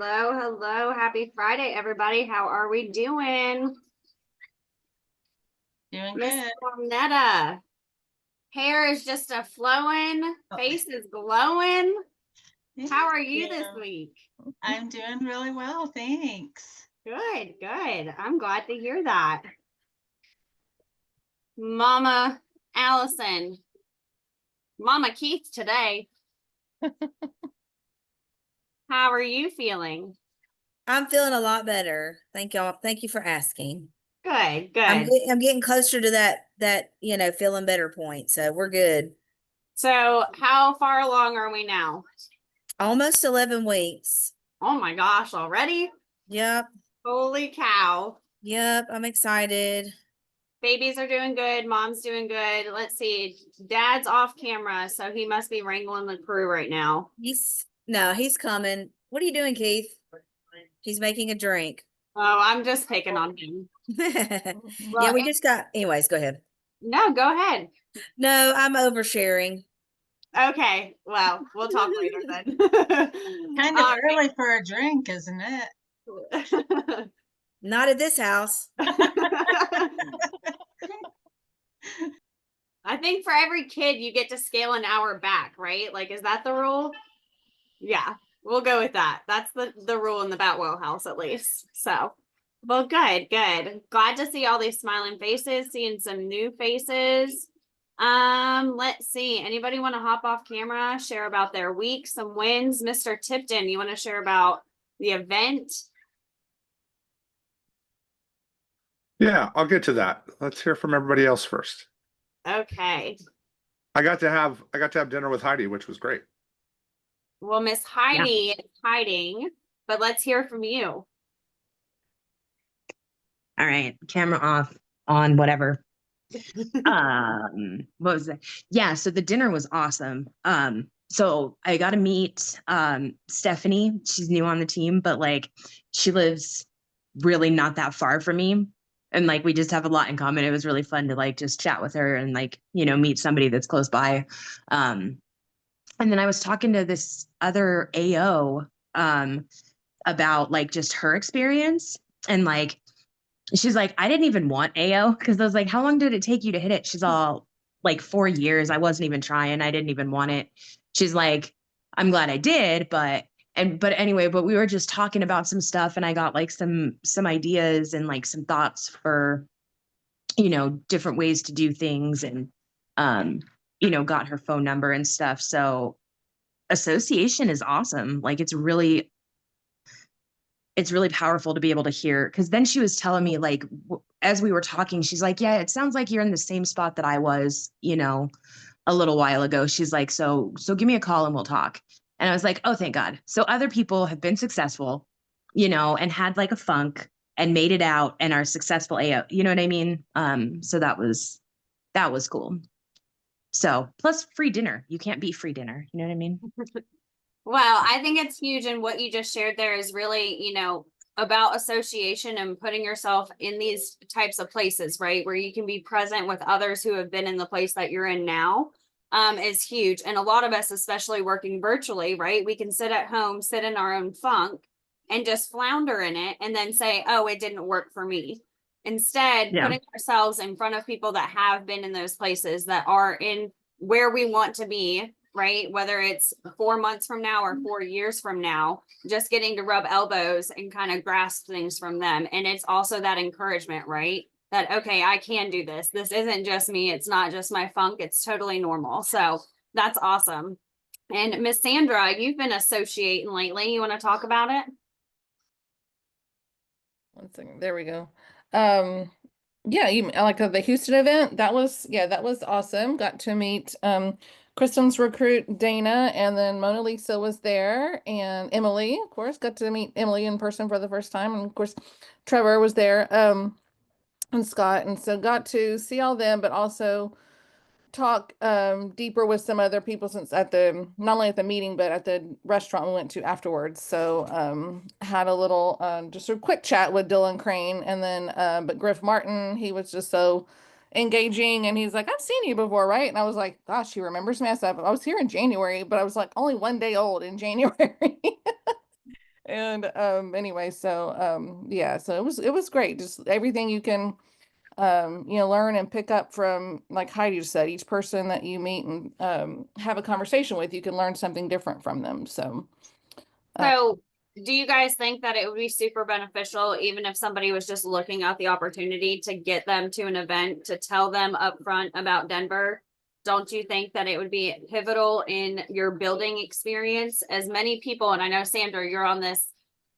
Hello, hello. Happy Friday, everybody. How are we doing? Doing Miss good. Cornetta, hair is just a flowing, Oh, face is glowing. thank How are you this you. week? I'm doing really well, thanks. Good, good. I'm glad to hear that. Mama Allison, Mama Keith today. How are you feeling? I'm feeling a lot better. Thank y'all. Thank you for asking. Good, I'm good. I'm getting closer to that feeling better point. So we're good. So, how far along are we now? Almost 11 weeks. Oh my gosh, already? Yep. Holy cow. Yep. I'm excited. Babies are doing good. Mom's doing good. Let's see. Dad's off camera, so he must be wrangling the crew right now. He's coming. What are you doing, Keith? He's making a drink. Oh, I'm just picking on him. Yeah, Well, we just got, anyways, go ahead. no, go ahead. No, I'm oversharing. Okay. Well, we'll talk later then. Kind of All early for a drink, isn't it? right. Not at this house. I think for every kid, you get to scale an hour back, right? Like, is that the rule? Yeah, we'll go with that. That's the rule in the Batwell house, at least. So, well, good, good. Glad to see all these smiling faces, seeing some new faces. Let's see. Anybody want to hop off camera, share about their week, some wins? Mr. Tipton, you want to share about the event? Yeah, I'll get to that. Let's hear from everybody else first. Okay. I got to have dinner with Heidi, which was great. Well, Miss Yeah. Heidi is hiding, but let's hear from you. All right. Camera off, on, whatever. What was that? Yeah, so the dinner was awesome. So I got to meet Stephanie. She's new on the team, but like she lives really not that far from me. And like we just have a lot in common. It was really fun to like just chat with her and like, meet somebody that's close by. And then I was talking to this other AO about like just her experience. And like she's like, I didn't even want AO because I was like, how long did it take you to hit it? She's all like 4 years. I wasn't even trying. I didn't even want it. She's like, I'm glad I did, but anyway, but we were just talking about some stuff and I got like some ideas and like some thoughts for, different ways to do things and got her phone number and stuff. So association is awesome. Like it's really powerful to be able to hear, because then she was telling me like as we were talking, she's like, yeah, it sounds like you're in the same spot that I was, a little while ago. She's like, so give me a call and we'll talk. And I was like, oh, thank God. So other people have been successful, and had like a funk and made it out and are successful AO, you know what I mean? So that was cool. So plus free dinner. You can't beat free dinner. You know what I mean? Well, I think it's huge. And what you just shared there is really, about association and putting yourself in these types of places, right? Where you can be present with others who have been in the place that you're in now, is huge. And a lot of us, especially working virtually, right? We can sit at home, sit in our own funk and just flounder in it and then say, oh, it didn't work for me. Instead, Yeah. putting ourselves in front of people that have been in those places, that are in where we want to be, right? Whether it's 4 months from now or 4 years from now, just getting to rub elbows and kind of grasp things from them. And it's also that encouragement, right? That, okay, I can do this. This isn't just me. It's not just my funk. It's totally normal. So that's awesome. And Miss Sandra, you've been associating lately. You want to talk about it? One second. There we go. Yeah, you like the Houston event. That was awesome. Got to meet Kristen's recruit Dana, and then Mona Lisa was there, and Emily, of course, got to meet Emily in person for the first time, and of course Trevor was there, and Scott, and so got to see all them, but also talk deeper with some other people, since at the not only at the meeting but at the restaurant we went to afterwards. So had a little just a quick chat with Dylan Crane, and then but Griff Martin, he was just so engaging, and he's like, I've seen you before, right? And I was like, gosh, he remembers me. I was here in January, but I was like only one day old in January. And anyway, so yeah, so it was great. Just everything you can learn and pick up from, like Heidi said, each person that you meet and have a conversation with, you can learn something different from them. So So do you guys think that it would be super beneficial, even if somebody was just looking at the opportunity to get them to an event, to tell them upfront about Denver? Don't you think that it would be pivotal in your building experience? As many people, and I know Sandra, you're on this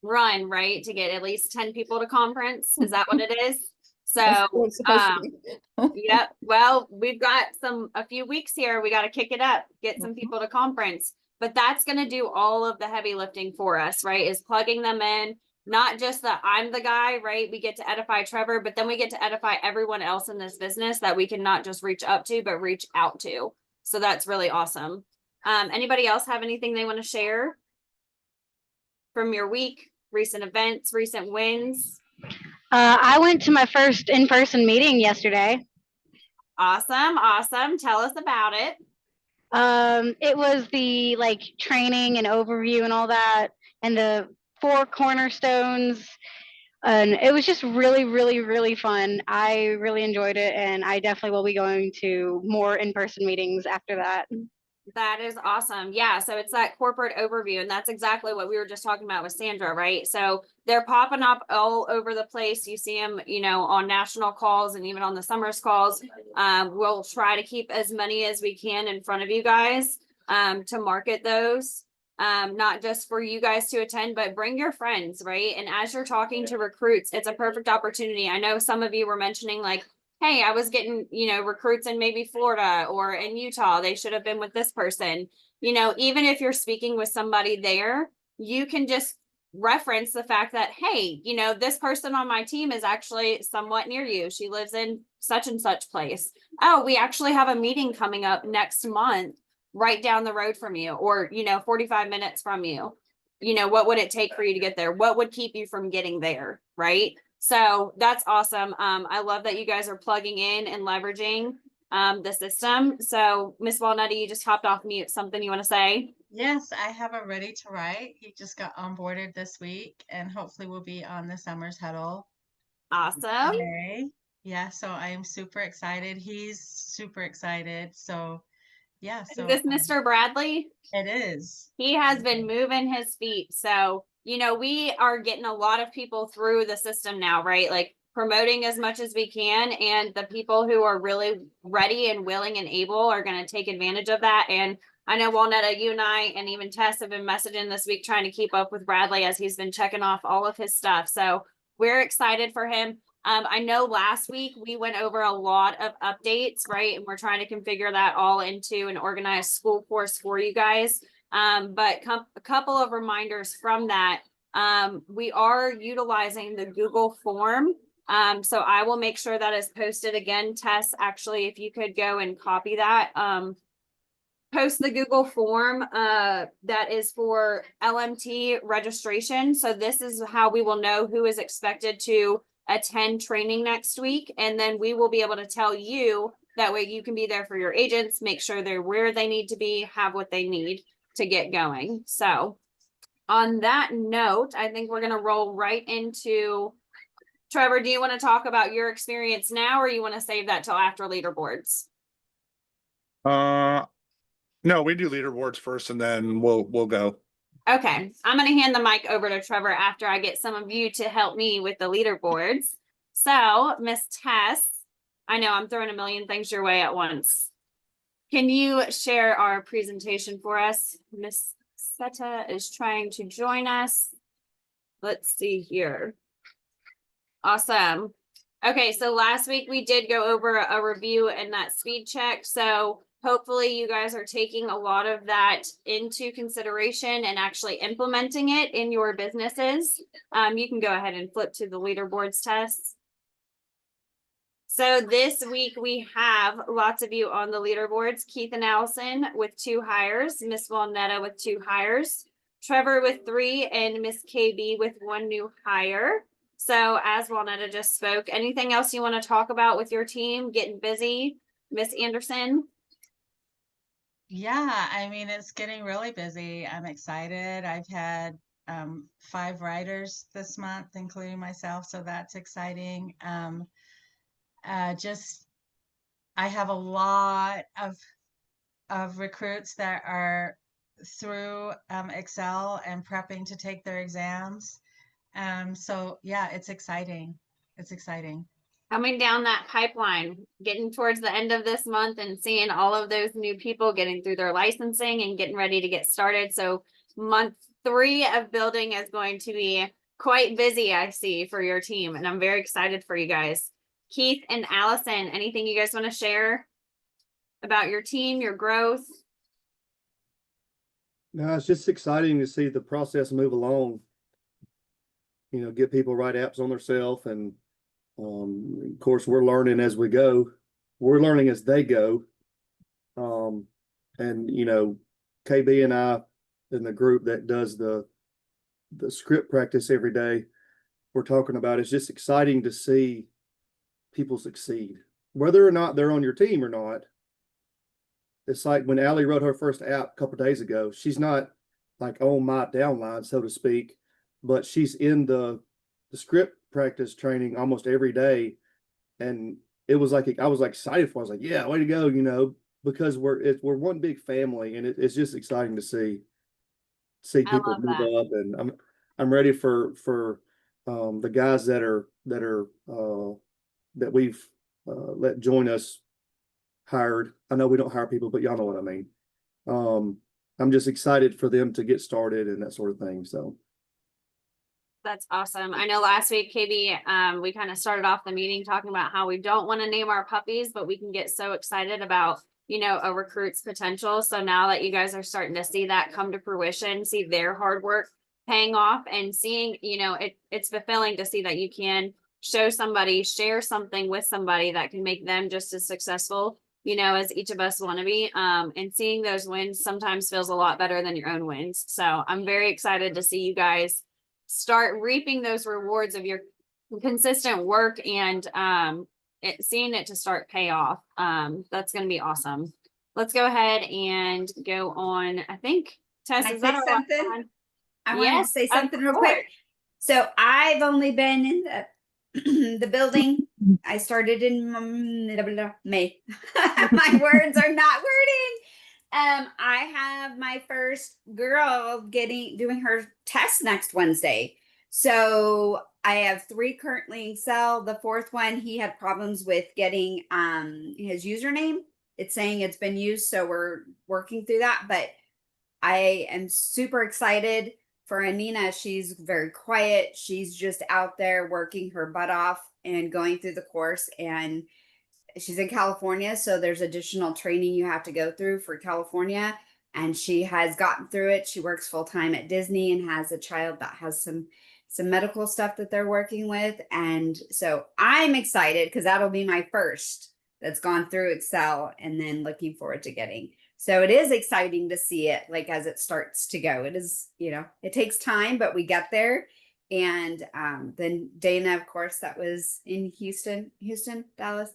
run, right? To get at least 10 people to conference. Is that what it is? So, that's what it's supposed to be. yep. Well, we've got a few weeks here. We got to kick it up, get some Mhm. people to conference. But that's going to do all of the heavy lifting for us, right? Is plugging them in, not just that I'm the guy, right? We get to edify Trevor, but then we get to edify everyone else in this business that we can not just reach up to, but reach out to. So that's really awesome. Anybody else have anything they want to share from your week, recent events, recent wins? I went to my first in-person meeting yesterday. Awesome. Awesome. Tell us about it. It was the training and overview and all that, and the 4 cornerstones, and it was just really, really, really fun. I really enjoyed it, and I definitely will be going to more in-person meetings after that. That is awesome. Yeah. So it's that corporate overview. And that's exactly what we were just talking about with Sandra, right? So they're popping up all over the place. You see them, on national calls and even on the Summers calls. We'll try to keep as many as we can in front of you guys to market those. Not just for you guys to attend, but bring your friends, right? And as you're talking to recruits, it's a perfect opportunity. I know some of you were mentioning hey, I was getting, recruits in maybe Florida or in Utah. They should have been with this person. Even if you're speaking with somebody there, you can just reference the fact that, hey, this person on my team is actually somewhat near you. She lives in such and such place. Oh, we actually have a meeting coming up next month right down the road from you, or, 45 minutes from you. What would it take for you to get there? What would keep you from getting there? Right. So that's awesome. I love that you guys are plugging in and leveraging the system. So Miss Walnutty, you just hopped off mute. Something you want to say? Yes, I have a Ready to Write. He just got onboarded this week, and hopefully will be on the Summers Huddle Awesome. today. Yeah, so I am super excited. He's super excited. So yeah, Is so this Mr. Bradley? it is. He has been moving his feet. So, we are getting a lot of people through the system now, right? Like promoting as much as we can. And the people who are really ready and willing and able are going to take advantage of that. And I know Walnetta, you and I, and even Tess have been messaging this week trying to keep up with Bradley as he's been checking off all of his stuff. So we're excited for him. I know last week we went over a lot of updates, right? And we're trying to configure that all into an organized school course for you guys. But a couple of reminders from that. We are utilizing the Google form. So I will make sure that is posted again. Tess, actually, if you could go and copy that, post the Google form that is for LMT registration. So this is how we will know who is expected to attend training next week. And then we will be able to tell you, that way you can be there for your agents, make sure they're where they need to be, have what they need to get going. So on that note, I think we're going to roll right into Trevor. Do you want to talk about your experience now, or you want to save that till after leaderboards? No, we do leaderboards first and then we'll go. Okay, I'm going to hand the mic over to Trevor after I get some of you to help me with the leaderboards. So, Miss Tess, I know I'm throwing a million things your way at once. Can you share our presentation for us? Miss Seta is trying to join us. Let's see here. Awesome. Okay, so last week we did go over a review and that speed check. So hopefully you guys are taking a lot of that into consideration and actually implementing it in your businesses. You can go ahead and flip to the leaderboards test. So this week we have lots of you on the leaderboards. Keith and Allison with 2 hires, Miss Walnetta with 2 hires, Trevor with 3, and Miss KB with 1 new hire. So as Walnetta just spoke, anything else you want to talk about with your team getting busy, Miss Anderson? Yeah, I mean, it's getting really busy. I'm excited. I've had 5 riders this month, including myself. So that's exciting. Just, I have a lot of recruits that are through Excel and prepping to take their exams. So yeah, it's exciting. It's exciting. Coming down that pipeline, getting towards the end of this month and seeing all of those new people getting through their licensing and getting ready to get started. So month 3 of building is going to be quite busy, I see, for your team, and I'm very excited for you guys. Keith and Allison, anything you guys want to share about your team, your growth? No, it's just exciting to see the process move along. You know, get people write apps on themselves, and of course, we're learning as we go. We're learning as they go. And you know, KB and I, in the group that does the script practice every day, we're talking about it's just exciting to see people succeed, whether or not they're on your team or not. It's like when Allie wrote her first app a couple of days ago. She's not like on my downline, so to speak, but she's in the script practice training almost every day. And it was like, I was like excited for, I was like, yeah, way to go, you know, because we're one big family, and it's just exciting to see I people love move that. up. And I'm ready for the guys that we've let join us hired. I know we don't hire people, but y'all know what I mean. I'm just excited for them to get started and that sort of thing. So That's awesome. I know last week, KB, we kind of started off the meeting talking about how we don't want to name our puppies, but we can get so excited about, you know, a recruit's potential. So now that you guys are starting to see that come to fruition, see their hard work paying off, and seeing, you know, it's fulfilling to see that you can show somebody, share something with somebody that can make them just as successful, you know, as each of us want to be. And seeing those wins sometimes feels a lot better than your own wins. So I'm very excited to see you guys start reaping those rewards of your consistent work, and seeing it to start pay off. That's going to be awesome. Let's go ahead and go on. I think Tess, Can I is that say our last something? one? I wanted to Yes, say of something real quick. course. So I've only been in the building. I started in May. My words are not wording. I have my first girl doing her test next Wednesday. So I have 3 currently in Excel. The 4th one, he had problems with getting his username. It's saying it's been used, so we're working through that. But I am super excited for Anina. She's very quiet. She's just out there working her butt off and going through the course. And she's in California, so there's additional training you have to go through for California. And she has gotten through it. She works full time at Disney and has a child that has some medical stuff that they're working with. And so I'm excited because that'll be my first that's gone through Excel, and then looking forward to getting. So it is exciting to see it like as it starts to go. It is, you know, it takes time, but we get there. And then Dana, of course, that was in Houston, Dallas.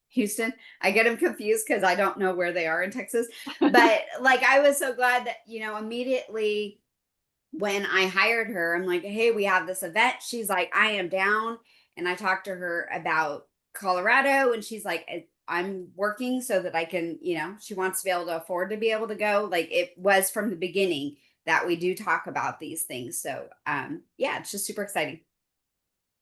Houston. I get them confused because I don't know where they are in Texas. But like, I was so glad that, you know, immediately when I hired her, I'm like, hey, we have this event. She's like, I am down. And I talked to her about Colorado, and she's like, I'm working so that I can, you know, she wants to be able to afford to be able to go. Like, it was from the beginning that we do talk about these things. So yeah, it's just super exciting.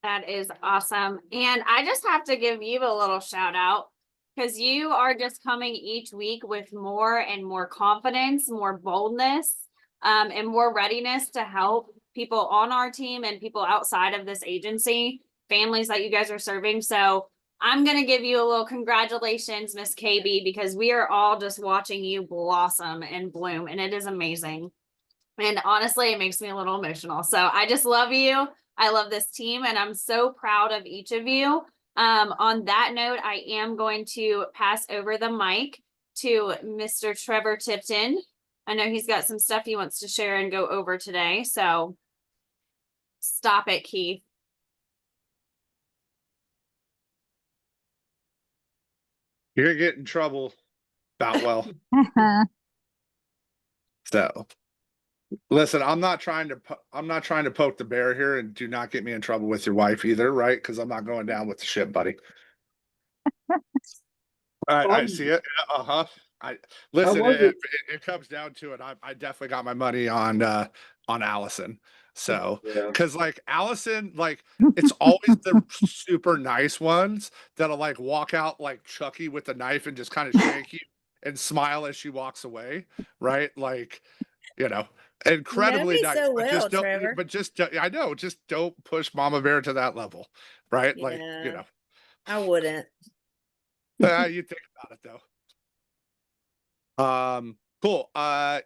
That is awesome. And I just have to give you a little shout out, because you are just coming each week with more and more confidence, more boldness, and more readiness to help people on our team and people outside of this agency, families that you guys are serving. So I'm going to give you a little congratulations, Miss KB, because we are all just watching you blossom and bloom, and it is amazing. And honestly, it makes me a little emotional. So I just love you. I love this team, and I'm so proud of each of you. On that note, I am going to pass over the mic to Mr. Trevor Tipton. I know he's got some stuff he wants to share and go over today. So stop it, Keith. You're gonna get in trouble, Boutwell. So Listen, I'm not trying to poke the bear here, and do not get me in trouble with your wife either, right? Because I'm not going down with the ship, buddy. I see it. Uh-huh. I listen, was it? it comes down to it. I definitely got my money on Allison. So, Yeah. because like Allison, like it's always the super nice ones that'll like walk out like Chucky with a knife and just kind of shank you and smile as she walks away, right? Like, you know, incredibly me nice, so but just well, don't, Trevor. but just, I know, just don't push Mama Bear to that level, right? Like, you Yeah, I wouldn't. know, you think about it though. Cool.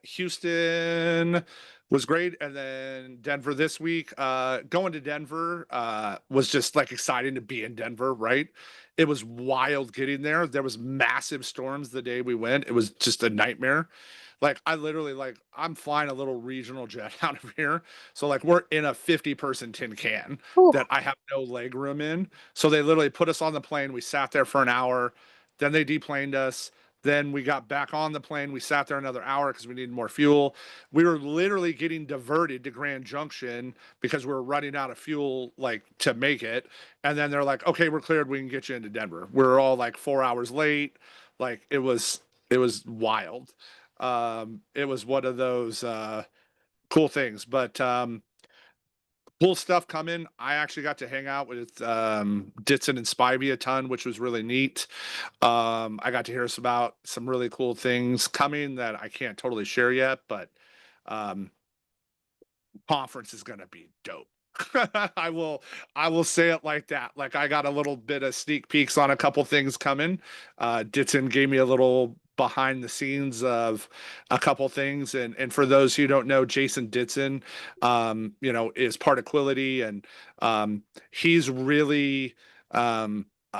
Houston was great, and then Denver this week. Going to Denver was just like exciting to be in Denver, right? It was wild getting there. There was massive storms the day we went. It was just a nightmare. Like I literally like I'm flying a little regional jet out of here. So like we're in a 50-person tin can that I have no leg room in. So they literally put us on the plane. We sat there for an hour, then they deplaned us. Then we got back on the plane. We sat there another hour because we needed more fuel. We were literally getting diverted to Grand Junction because we were running out of fuel, like to make it. And then they're like, "Okay, we're cleared. We can get you into Denver." We're all like 4 hours late. Like it was wild. It was one of those cool things, but cool stuff coming. I actually got to hang out with Ditson and Spivey a ton, which was really neat. I got to hear about some really cool things coming that I can't totally share yet, but conference is gonna be dope. I will say it like that. Like I got a little bit of sneak peeks on a couple things coming. Ditson gave me a little behind the scenes of a couple things, and for those who don't know, Jason Ditson you know, is part of Quility, and he's really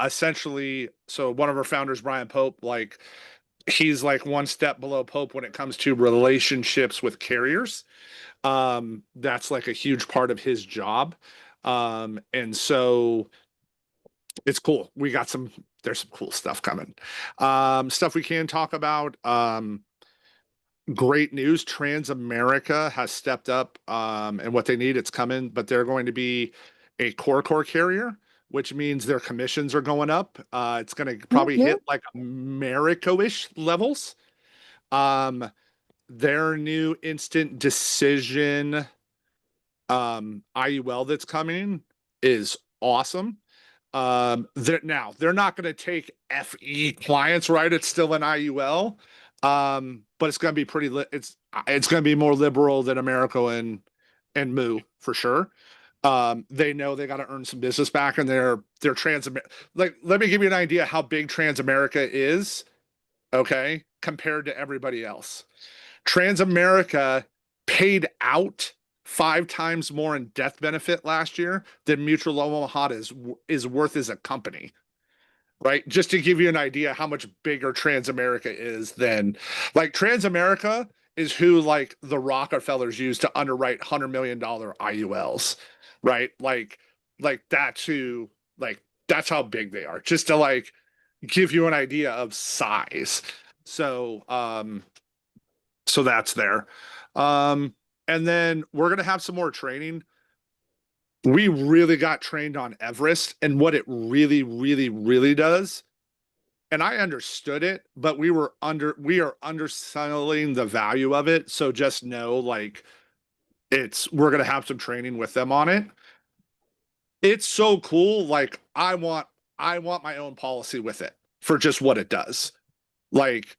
essentially, so one of our founders, Brian Pope, like he's like one step below Pope when it comes to relationships with carriers. That's like a huge part of his job. And so it's cool. There's some cool stuff coming. Stuff we can talk about. Great news. Transamerica has stepped up and what they need, it's coming, but they're going to be a core carrier, which means their commissions are going up. It's going to probably hit like Americo-ish levels. Their new instant decision IUL that's coming is awesome. They're not going to take FE clients, right? It's still an IUL. But it's going to be it's going to be more liberal than America and Moo for sure. They know they got to earn some business back, and they're like, let me give you an idea how big Transamerica is, okay, compared to everybody else. Transamerica paid out 5 times more in death benefit last year than Mutual Omaha is worth as a company, right? Just to give you an idea how much bigger Transamerica is than, like, Transamerica is who like the Rockefellers use to underwrite $100 million IULs, right? Like that's who, like that's how big they are. Just to like give you an idea of size. So so that's there. And then we're going to have some more training. We really got trained on Everest and what it really, really, really does. And I understood it, but we are underselling the value of it. So just know, like, we're going to have some training with them on it. It's so cool. Like I want my own policy with it for just what it does. Like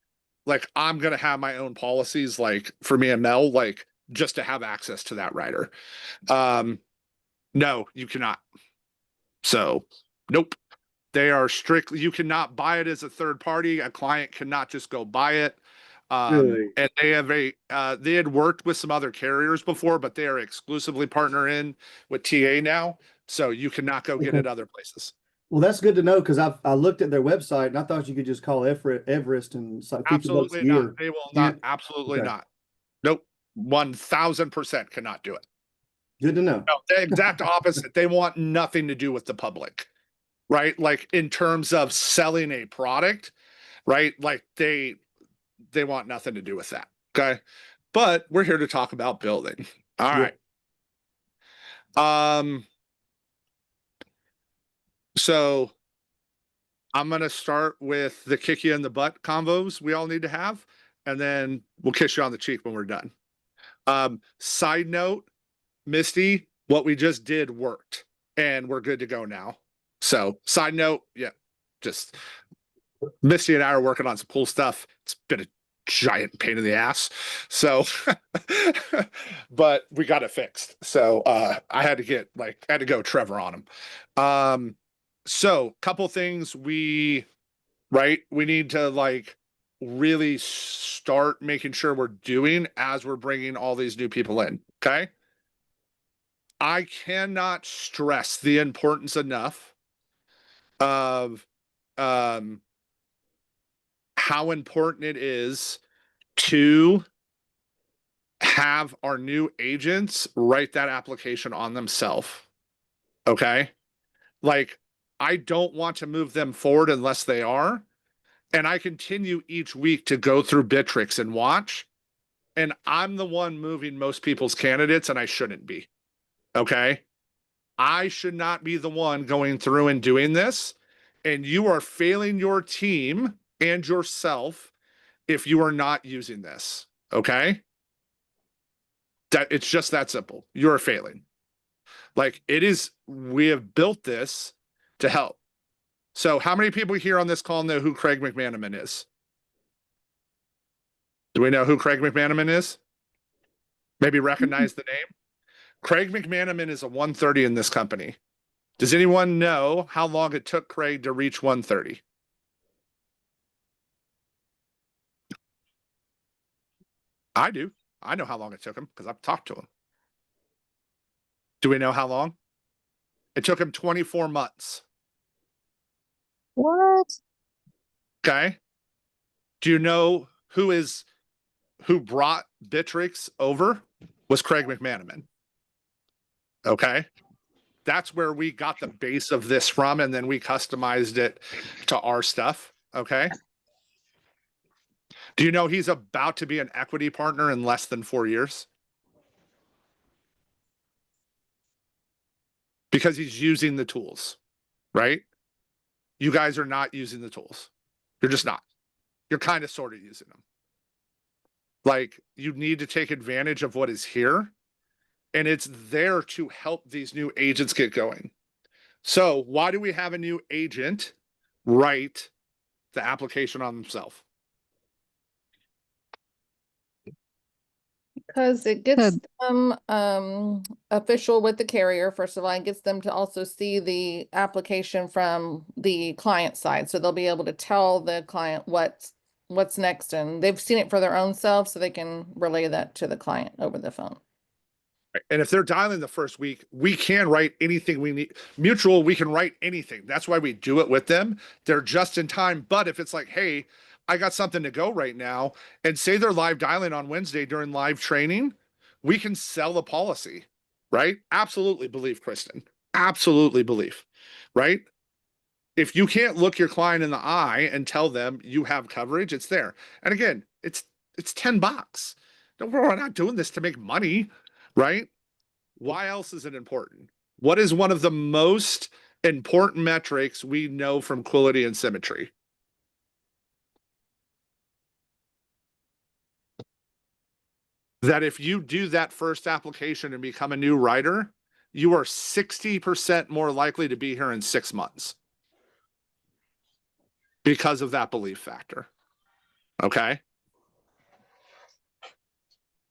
I'm gonna have my own policies, like for me and Mel, like just to have access to that rider. No, you cannot. So nope. They are strictly, you cannot buy it as a third party. A client cannot just go buy it. Really? And they have they had worked with some other carriers before, but they are exclusively partner in with TA now. So you cannot go get it other places. Well, that's good to know because I looked at their website and I thought you could just call Everest and it's like $50 Absolutely a year. not. They will Yeah. not. Absolutely Okay. not. Nope. 1000% cannot do it. Good to know. No, the exact opposite. They want nothing to do with the public, right? Like in terms of selling a product, right? Like they want nothing to do with that. Okay. but we're here to talk about building. All Yeah. right. So I'm gonna start with the kick you in the butt convos we all need to have, and then we'll kiss you on the cheek when we're done. Side note, Misty, what we just did worked, and we're good to go now. So, side note, yeah, just Misty and I are working on some cool stuff. It's been a giant pain in the ass. So, but we got it fixed. So, I had to go Trevor on him. So couple things we need to like really start making sure we're doing as we're bringing all these new people in. Okay. I cannot stress the importance enough of how important it is to have our new agents write that application on themselves. Okay. Like, I don't want to move them forward unless they are. And I continue each week to go through Bitrix and watch. And I'm the one moving most people's candidates, and I shouldn't be. Okay. I should not be the one going through and doing this. And you are failing your team and yourself if you are not using this. Okay. It's just that simple. You're failing. Like, it is, we have built this to help. So how many people here on this call know who Craig McManaman is? Do we know who Craig McManaman is? Maybe recognize the name? Craig McManaman is a 130 in this company. Does anyone know how long it took Craig to reach 130? I do. I know how long it took him because I've talked to him. Do we know how long? It took him 24 months. What? Okay. Do you know who brought Bitrix over? Was Craig McManaman. Okay. That's where we got the base of this from, and then we customized it to our stuff. Okay. Do you know he's about to be an equity partner in less than 4 years? Because he's using the tools, right? You guys are not using the tools. You're just not. You're kind of sort of using them. Like, you need to take advantage of what is here, and it's there to help these new agents get going. So why do we have a new agent write the application on themselves? Because it gets them official with the carrier, first of all, and gets them to also see the application from the client side. So they'll be able to tell the client what's next, and they've seen it for their own self, so they can relay that to the client over the phone. And if they're dialing the first week, we can write anything we need. Mutual, we can write anything. That's why we do it with them. They're just in time. But if it's like, hey, I got something to go right now, and say they're live dialing on Wednesday during live training, we can sell the policy, right? Absolutely believe, Kristen. Absolutely believe, right? If you can't look your client in the eye and tell them you have coverage, it's there. And again, it's $10. We're not doing this to make money, right? Why else is it important? What is one of the most important metrics we know from Quality and Symmetry? That if you do that first application and become a new writer, you are 60% more likely to be here in 6 months because of that belief factor. Okay.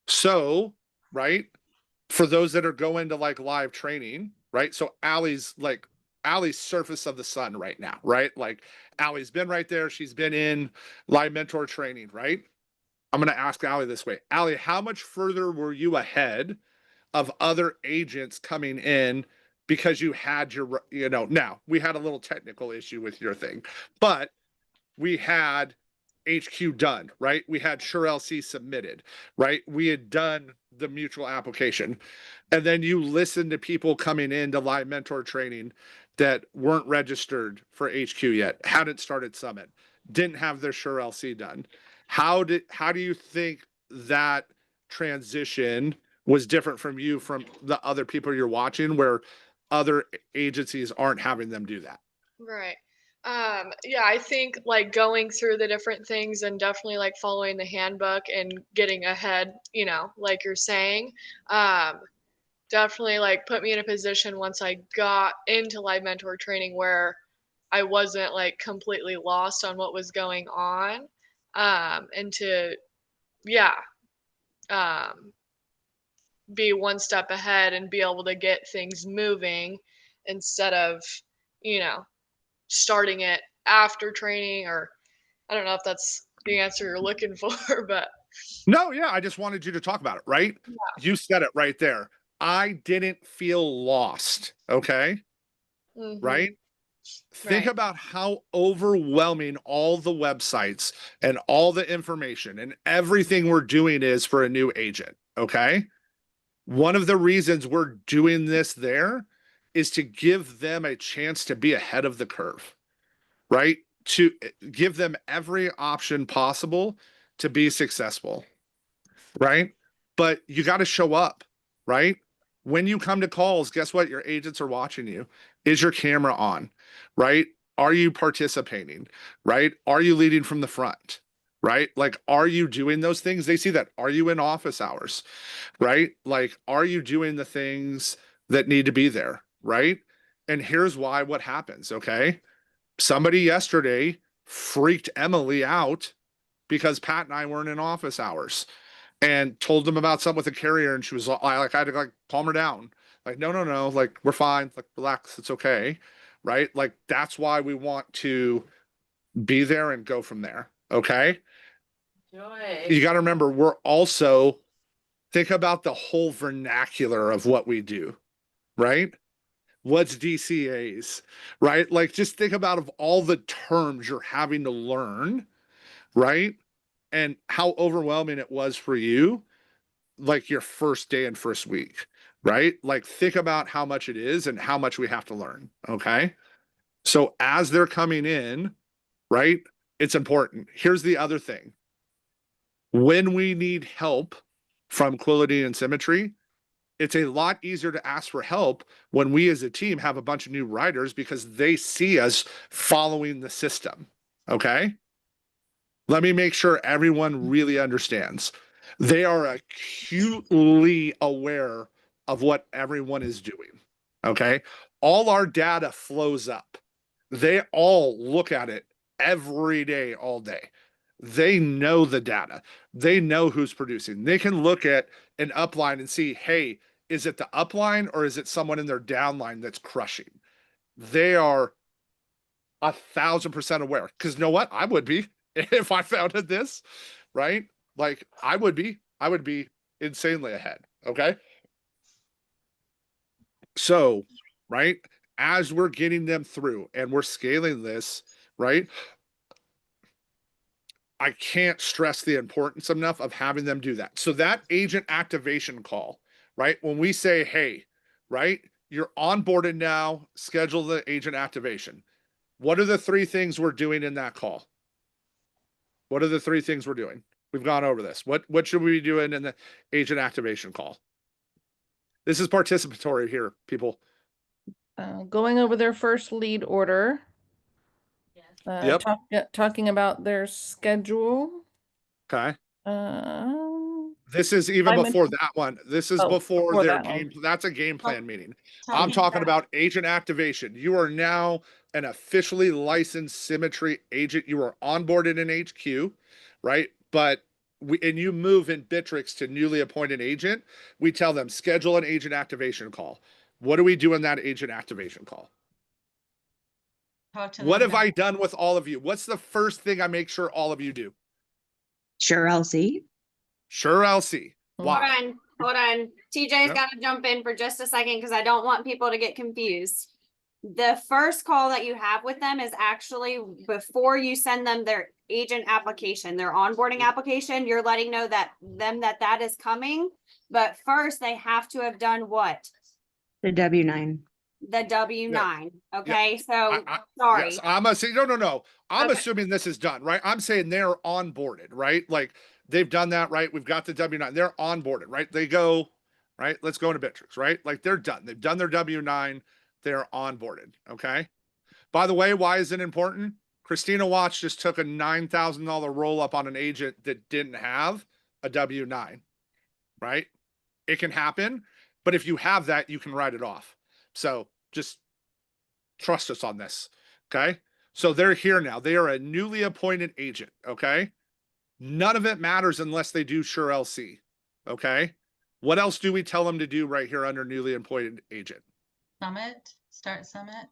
So, right, for those that are going to like live training, right? So Allie's surface of the sun right now, right? Like, Allie's been right there. She's been in live mentor training, right? I'm going to ask Allie this way. Allie, how much further were you ahead of other agents coming in because you had your, now we had a little technical issue with your thing, but we had HQ done, right? We had SureLC submitted, right? We had done the mutual application. And then you listened to people coming into live mentor training that weren't registered for HQ yet, hadn't started Summit, didn't have their SureLC done. How do you think that transition was different from you, from the other people you're watching, where other agencies aren't having them do that? Right. Yeah, I think like going through the different things and definitely like following the handbook and getting ahead, like you're saying, definitely like put me in a position once I got into live mentor training where I wasn't like completely lost on what was going on. And to, yeah, um, be one step ahead and be able to get things moving instead of, you know, starting it after training, or I don't know if that's the answer you're looking for, but No, yeah, I just wanted you to talk about it, right? You said it right there. I didn't feel lost. Okay. mhm, Right? Think Right. about how overwhelming all the websites and all the information and everything we're doing is for a new agent. Okay. One of the reasons we're doing this there is to give them a chance to be ahead of the curve, right? To give them every option possible to be successful, right? But you got to show up, right? When you come to calls, guess what? Your agents are watching you. Is your camera on, right? Are you participating, right? Are you leading from the front, right? Like, are you doing those things? They see that. Are you in office hours, right? Like, are you doing the things that need to be there, right? And here's why what happens, okay? Somebody yesterday freaked Emily out because Pat and I weren't in office hours, and told them about something with a carrier, and she was like, I had to like calm her down. Like, no, like we're fine, like relax, it's okay. Right? Like, that's why we want to be there and go from there. Okay. You got to remember, we're also, think about the whole vernacular of what we do, right? What's DCAs, right? Like, just think about of all the terms you're having to learn, right? And how overwhelming it was for you, like your first day and first week, right? Like, think about how much it is and how much we have to learn. Okay. So as they're coming in, right, it's important. Here's the other thing. When we need help from Quality and Symmetry, it's a lot easier to ask for help when we as a team have a bunch of new writers, because they see us following the system. Okay. Let me make sure everyone really understands. They are acutely aware of what everyone is doing. Okay. All our data flows up. They all look at it every day, all day. They know the data. They know who's producing. They can look at an upline and see, hey, is it the upline or is it someone in their downline that's crushing? They are 1,000% aware. Because you know what? I would be if I found this, right? Like, I would be insanely ahead. Okay. So, right, as we're getting them through and we're scaling this, right, I can't stress the importance enough of having them do that. So that agent activation call, right? When we say, hey, right, you're onboarded now, schedule the agent activation. What are the 3 things we're doing in that call? What are the 3 things we're doing? We've gone over this. What should we be doing in the agent activation call? This is participatory here, people. Going over their first lead order. Yep. Talking about their schedule. Okay. Um, This is even I before mentioned- that one. This is Oh, before before their that one. game. That's a game plan meeting. Talking I'm talking about agent activation. You are now an officially licensed Symmetry agent. You are onboarded in HQ, right? But and you move in Bittrex to newly appointed agent. We tell them schedule an agent activation call. What do we do in that agent activation call? talk to What them have I done with all of you? What's the first thing I make sure all of you do? Sure, LC. Sure, LC. Hold Why? Hold on. TJ's Yep. got to jump in for just a second because I don't want people to get confused. The first call that you have with them is actually before you send them their agent application, their onboarding application. You're letting know that that is coming. But first, they have to have done what? The W-9. The W-9. Okay, so sorry. Yes, I'm assuming. No. I'm Okay. assuming this is done, right? I'm saying they're onboarded, right? Like, they've done that, right? We've got the W-9. They're onboarded, right? They go, right? Let's go into Bitrix, right? Like they're done. They've done their W-9. They're onboarded. Okay. By the way, why is it important? Christina Watts just took a $9,000 roll up on an agent that didn't have a W-9, right? It can happen, but if you have that, you can write it off. So just trust us on this. Okay. So they're here now. They are a newly appointed agent. Okay. None of it matters unless they do Sure LC. Okay. What else do we tell them to do right here under newly appointed agent? Summit, start Summit.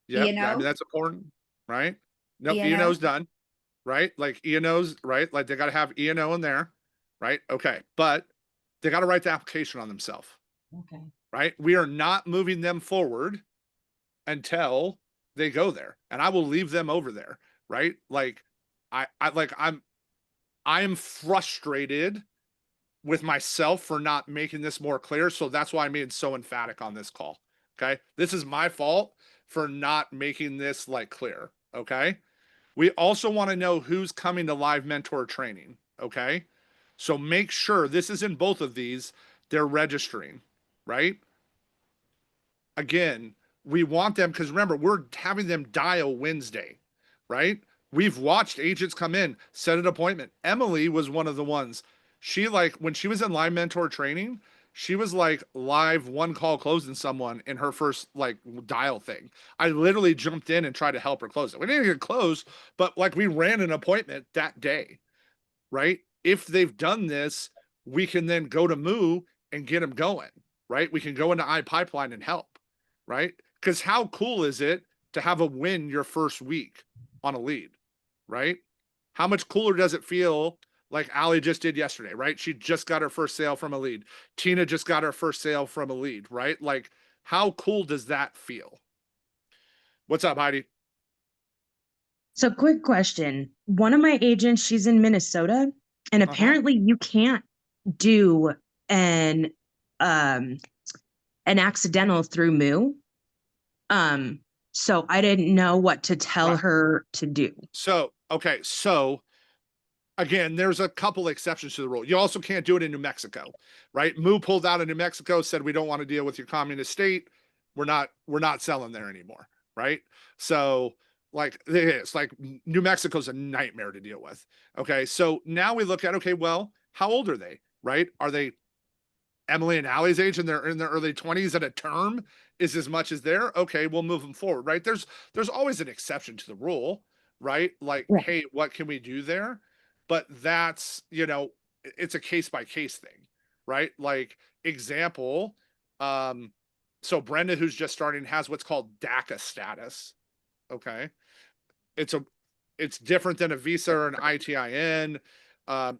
Yeah, I E&O? mean, that's important, right? No, E&O? E&O's done, right? Like E&O's, right? Like they got to have E&O in there, right? Okay. But they got to write the application on themselves, Okay. right? We are not moving them forward until they go there, and I will leave them over there, right? Like I'm frustrated with myself for not making this more clear. So that's why I made so emphatic on this call. Okay. This is my fault for not making this like clear. Okay. We also want to know who's coming to live mentor training. Okay. So make sure this is in both of these, they're registering, right? Again, we want them because remember, we're having them dial Wednesday, right? We've watched agents come in, set an appointment. Emily was one of the ones. She like when she was in live mentor training, she was like live one call closing someone in her first like dial thing. I literally jumped in and tried to help her close it. We didn't get close, but like we ran an appointment that day, right? If they've done this, we can then go to Moo and get them going, right? We can go into iPipeline and help, right? Because how cool is it to have a win your first week on a lead, right? How much cooler does it feel like Allie just did yesterday, right? She just got her first sale from a lead. Tina just got her first sale from a lead, right? Like, how cool does that feel? What's up, Heidi? So quick question. One of my agents, she's in Minnesota, and apparently you can't do an accidental through Moo. So I didn't know what to tell Right. her to do. So, okay. So again, there's a couple exceptions to the rule. You also can't do it in New Mexico, right? Moo pulled out of New Mexico, said, we don't want to deal with your communist state. We're not selling there anymore. Right. So like it's like New Mexico's a nightmare to deal with. Okay. So now we look at, okay, well, how old are they? Right. Are they Emily and Allie's age and they're in their early 20s and a term is as much as they're okay, we'll move them forward. Right. There's always an exception to the rule, right? Like, Right. hey, what can we do there? But that's, it's a case by case thing, right? Like example, so Brenda, who's just starting, has what's called DACA status. Okay. It's different than a visa or an ITIN.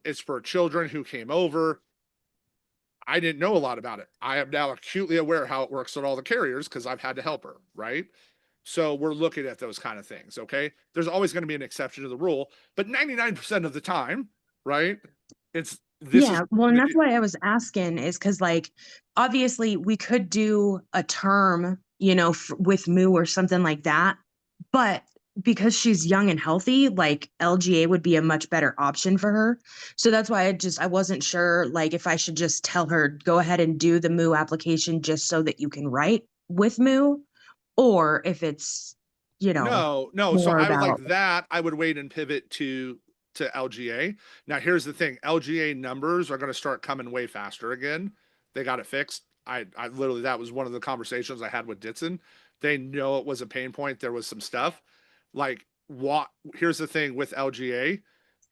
It's for children who came over. I didn't know a lot about it. I am now acutely aware how it works at all the carriers because I've had to help her, right? So we're looking at those kind of things. Okay. There's always going to be an exception to the rule, but 99% of the time, right? Well, and that's why I was asking is because like, obviously we could do a term, with Moo or something like that, but because she's young and healthy, like LGA would be a much better option for her. So that's why I wasn't sure like if I should just tell her, go ahead and do the Moo application just so that you can write with Moo, or if it's, No. So more I would about- like that. I would wait and pivot to LGA. Now here's the thing. LGA numbers are going to start coming way faster again. They got it fixed. I literally, that was one of the conversations I had with Ditson. They know it was a pain point. There was some stuff like here's the thing with LGA,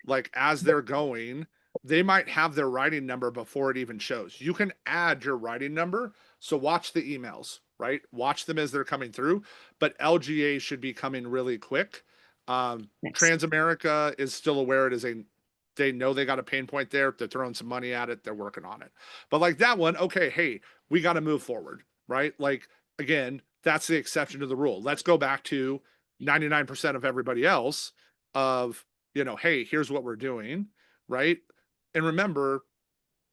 like as they're going, they might have their writing number before it even shows. You can add your writing number. So watch the emails, right? Watch them as they're coming through, but LGA should be coming really quick. Nice. Transamerica is still aware they know they got a pain point there. They're throwing some money at it. They're working on it. But like that one, okay, hey, we got to move forward, right? Like, again, that's the exception to the rule. Let's go back to 99% of everybody else of, hey, here's what we're doing, right? And remember,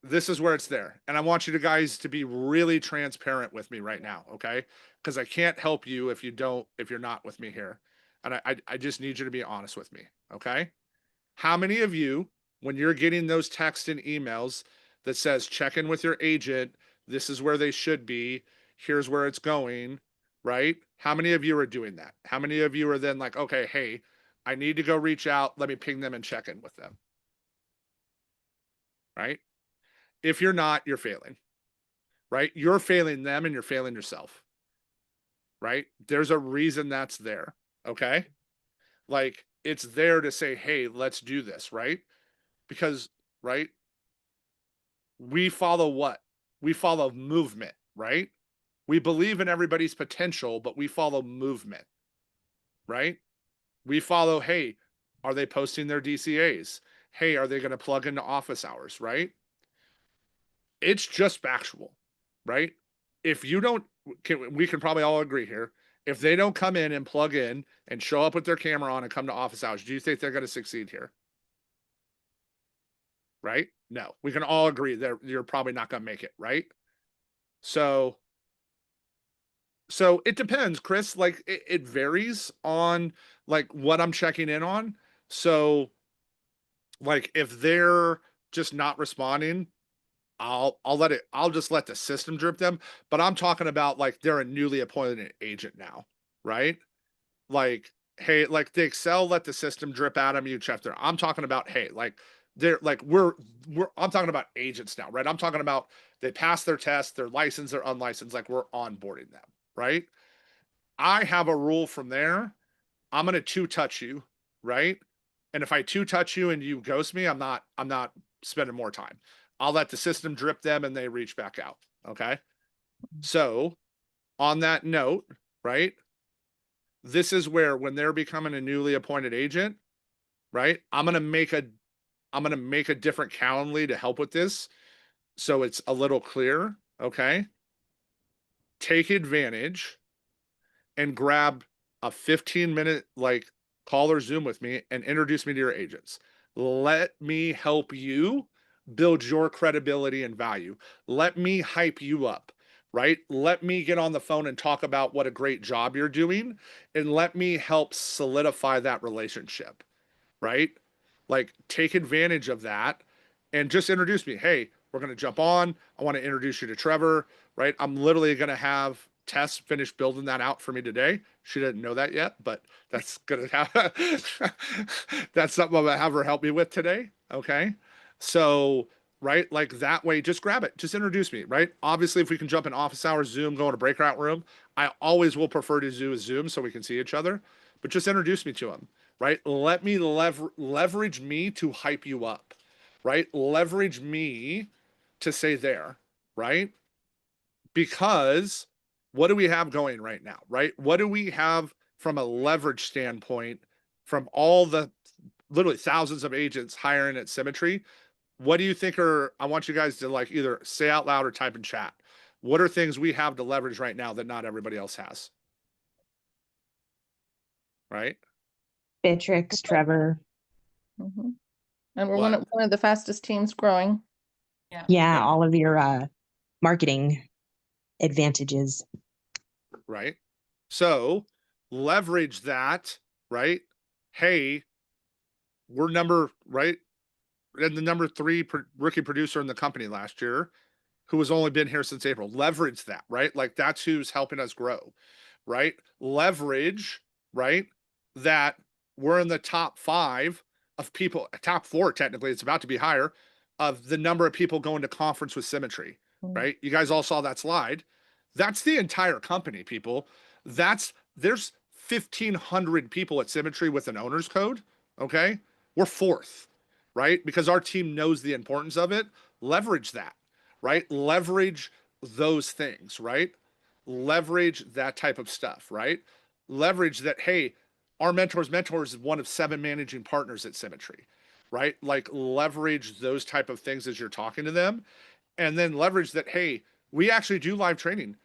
this is where it's there. And I want you guys to be really transparent with me right now, okay? Because I can't help you if you're not with me here. And I just need you to be honest with me, okay? How many of you when you're getting those texts and emails that says check in with your agent, this is where they should be, here's where it's going, right? How many of you are doing that? How many of you are then like, okay, hey, I need to go reach out, let me ping them and check in with them, right? If you're not, you're failing, right? You're failing them and you're failing yourself, right? There's a reason that's there, okay? Like, it's there to say, hey, let's do this, right? Because, right? We follow what? We follow movement, right? We believe in everybody's potential, but we follow movement, right? We follow, hey, are they posting their DCAs? Hey, are they going to plug into office hours, right? It's just factual, right? If you don't, we can probably all agree here. If they don't come in and plug in and show up with their camera on and come to office hours, do you think they're going to succeed here? Right? No, we can all agree that you're probably not going to make it, right? So it depends, Chris. Like it varies on like what I'm checking in on. So like if they're just not responding, I'll just let the system drip them. But I'm talking about like they're a newly appointed agent now, right? Like, hey, like the Excel let the system drip out of you, Chester. I'm talking about, hey, like they're like I'm talking about agents now, right? I'm talking about they passed their test, they're licensed, they're unlicensed, like we're onboarding them, right? I have a rule from there. I'm gonna two-touch you, right? And if I two-touch you and you ghost me, I'm not spending more time. I'll let the system drip them and they reach back out. Okay. So on that note, right? This is where when they're becoming a newly appointed agent, right? I'm gonna make a different Calendly to help with this. So it's a little clear. Okay. Take advantage and grab a 15-minute like call or Zoom with me and introduce me to your agents. Let me help you build your credibility and value. Let me hype you up, right? Let me get on the phone and talk about what a great job you're doing, and let me help solidify that relationship, right? Like take advantage of that and just introduce me. Hey, we're going to jump on. I want to introduce you to Trevor, right? I'm literally going to have Tess finish building that out for me today. She didn't know that yet, but that's going to have, that's something I'm going to have her help me with today. Okay. So, right, like that way, just grab it, just introduce me, right? Obviously, if we can jump in office hours, Zoom, go in a breakout room, I always will prefer to do a Zoom so we can see each other, but just introduce me to them, right? Let me leverage me to hype you up, right? Leverage me to say there, right? Because what do we have going right now, right? What do we have from a leverage standpoint from all the literally thousands of agents hiring at Symmetry? What do you think I want you guys to like either say out loud or type in chat. What are things we have to leverage right now that not everybody else has? Right? Beatrix, Trevor. Mhm. And we're What? one of the fastest teams growing. Yeah. Yeah, all of your marketing advantages. Right? So leverage that, right? Hey, we're the number 3 rookie producer in the company last year, who has only been here since April. Leverage that, right? Like that's who's helping us grow, right? Leverage, right? That we're in the top 5 of people, top 4 technically, it's about to be higher, of the number of people going to conference with Symmetry, right? You guys all saw that slide. That's the entire company, people. There's 1,500 people at Symmetry with an owner's code, okay? We're 4th, right? Because our team knows the importance of it. Leverage that, right? Leverage those things, right? Leverage that type of stuff, right? Leverage that, hey, our mentors is one of 7 managing partners at Symmetry, right? Like leverage those type of things as you're talking to them. And then leverage that, hey, we actually do live training.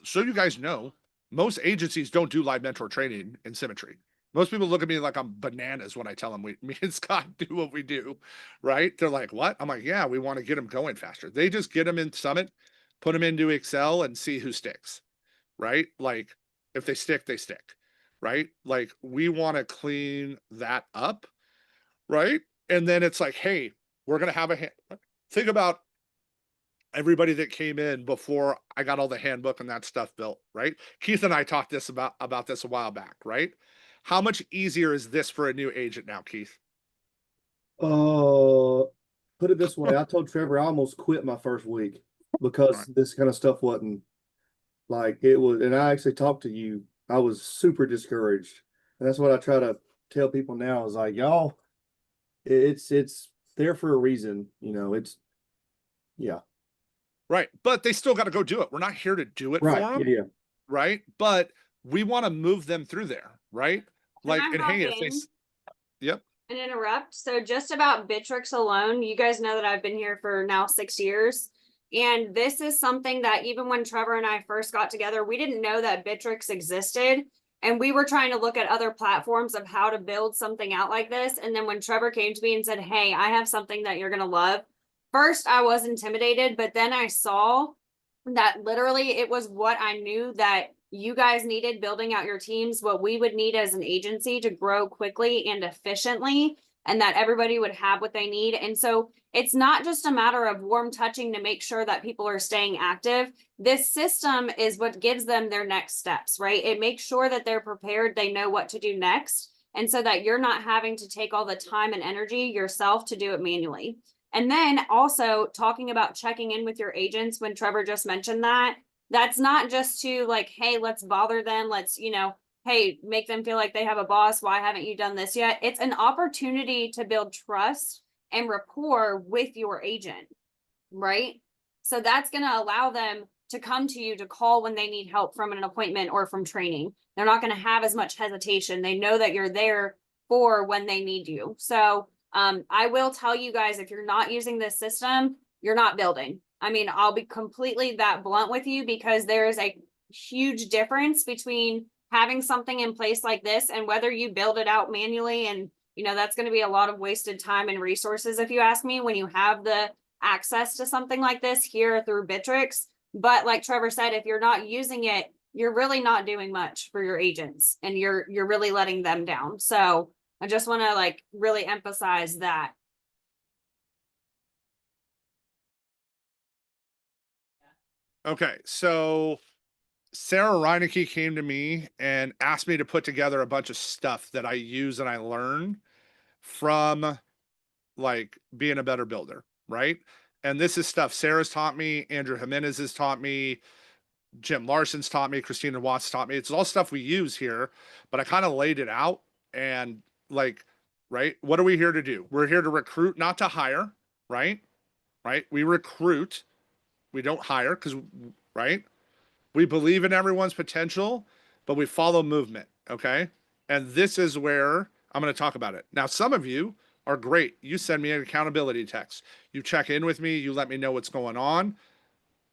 So you guys know, most agencies don't do live mentor training in Symmetry. Most people look at me like I'm bananas when I tell them me and Scott do what we do, right? They're like, what? I'm like, yeah, we want to get them going faster. They just get them in Summit, put them into Excel and see who sticks, right? Like if they stick, they stick, right? Like we want to clean that up, right? And then it's like, hey, we're going to have think about everybody that came in before I got all the handbook and that stuff built, right? Keith and I talked about this a while back, right? How much easier is this for a new agent now, Keith? Put it this way, I told Trevor I almost quit my first week because Right. this kind of stuff wasn't like it was. And I actually talked to you. I was super discouraged, and that's what I try to tell people now is like, y'all, it's there for a reason. You know, yeah, Right. But they still got to go do it. We're not here to do it right, for them. yeah. Right. But we want to move them through there. Right. Like, I'm and hey, if hoping- yep. And interrupt. So just about Bitrix alone, you guys know that I've been here for now 6 years. And this is something that even when Trevor and I first got together, we didn't know that Bitrix existed. And we were trying to look at other platforms of how to build something out like this. And then when Trevor came to me and said, hey, I have something that you're going to love. First, I was intimidated, but then I saw that literally it was what I knew that you guys needed building out your teams, what we would need as an agency to grow quickly and efficiently, and that everybody would have what they need. And so it's not just a matter of warm touching to make sure that people are staying active. This system is what gives them their next steps, right? It makes sure that they're prepared, they know what to do next, and so that you're not having to take all the time and energy yourself to do it manually. And then also talking about checking in with your agents when Trevor just mentioned that, that's not just to like, hey, let's bother them. Let's, hey, make them feel like they have a boss. Why haven't you done this yet? It's an opportunity to build trust and rapport with your agent, right? So that's going to allow them to come to you to call when they need help from an appointment or from training. They're not going to have as much hesitation. They know that you're there for when they need you. So I will tell you guys, if you're not using this system, you're not building. I mean, I'll be completely that blunt with you because there is a huge difference between having something in place like this and whether you build it out manually. And, that's going to be a lot of wasted time and resources, if you ask me, when you have the access to something like this here through Bitrix. But like Trevor said, if you're not using it, you're really not doing much for your agents and you're really letting them down. So I just want to really emphasize that. Okay. So Sarah Reinecke came to me and asked me to put together a bunch of stuff that I use and I learn from being a better builder. Right. And this is stuff Sarah's taught me, Andrew Jimenez has taught me, Jim Larson's taught me, Christina Watts taught me. It's all stuff we use here, but I kind of laid it out and right. What are we here to do? We're here to recruit, not to hire. Right. Right. We recruit. We don't hire right. We believe in everyone's potential, but we follow movement. Okay. And this is where I'm going to talk about it. Now, some of you are great. You send me an accountability text. You check in with me. You let me know what's going on.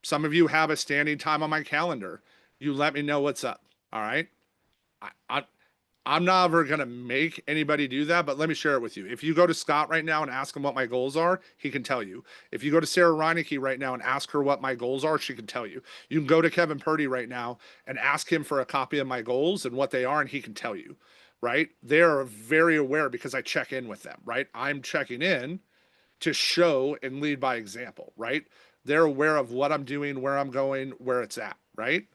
Some of you have a standing time on my calendar. You let me know what's up. All right. I'm never going to make anybody do that, but let me share it with you. If you go to Scott right now and ask him what my goals are, he can tell you. If you go to Sarah Reinecke right now and ask her what my goals are, she can tell you. You can go to Kevin Purdy right now and ask him for a copy of my goals and what they are, and he can tell you, right? They're very aware because I check in with them, right? I'm checking in to show and lead by example, right? They're aware of what I'm doing, where I'm going, where it's at, right?